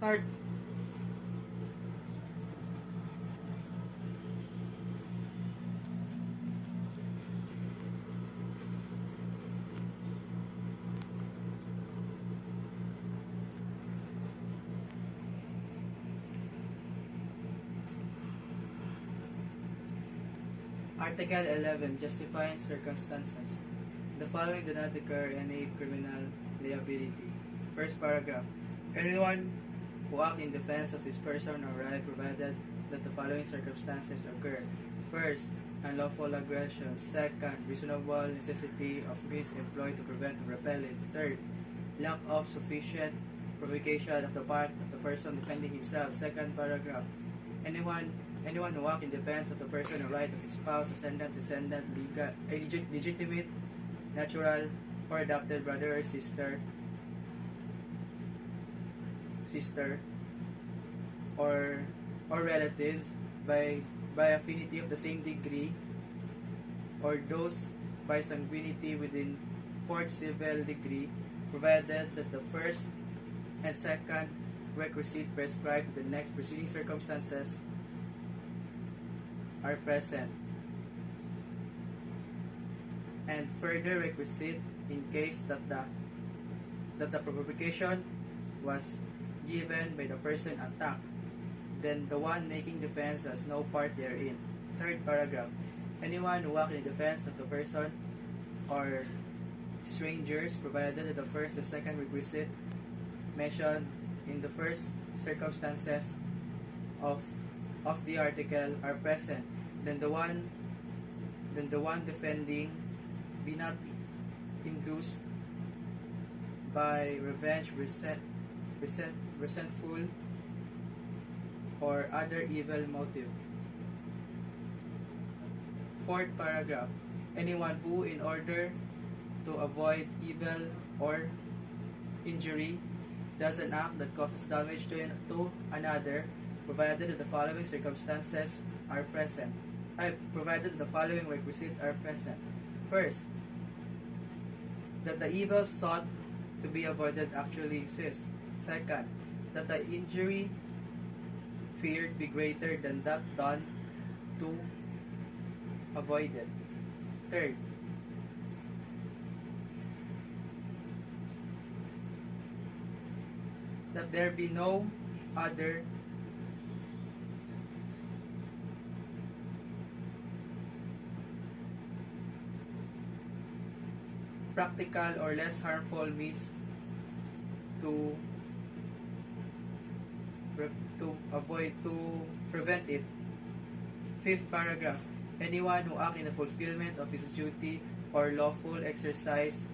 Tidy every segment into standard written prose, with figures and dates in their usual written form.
Start. Article 11. Justifying circumstances. The following do not occur in any criminal liability. First paragraph. Anyone who act in defense of his person or right provided that the following circumstances occur. First, unlawful aggression. Second, reasonable necessity of means employed to prevent or repel it. Third, lack of sufficient provocation of the part of the person defending himself. Second paragraph. Anyone who act in defense of the person or right of his spouse, ascendant, descendant, legitimate, natural, or adopted brother or sister, or relatives by affinity of the same degree, or those by sanguinity within fourth civil degree, provided that the first and second requisite prescribed to the next preceding circumstances are present, and further requisite in case that the provocation was given by the person attacked, then the one making defense has no part therein. Third paragraph. Anyone who acts in defense of the person or strangers, provided that the first and second requisite mentioned in the first circumstances of the article are present, then the one defending be not induced by revenge, resentful, or other evil motive. Fourth paragraph. Anyone who, in order to avoid evil or injury, does an act that causes damage to another, provided that the following circumstances are present. Provided that the following requisites are present. First, that the evil sought to be avoided actually exists. Second, that the injury feared be greater than that done to avoid it. Third, that there be no other practical or less harmful means to prevent it. Fifth paragraph. Anyone who acts in the fulfillment of his duty or lawful exercise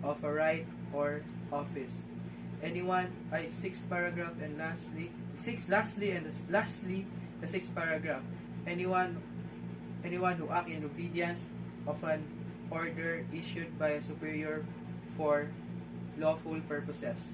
of a right or office. Sixth paragraph and lastly the sixth paragraph. Anyone who acts in obedience of an order issued by a superior for lawful purposes.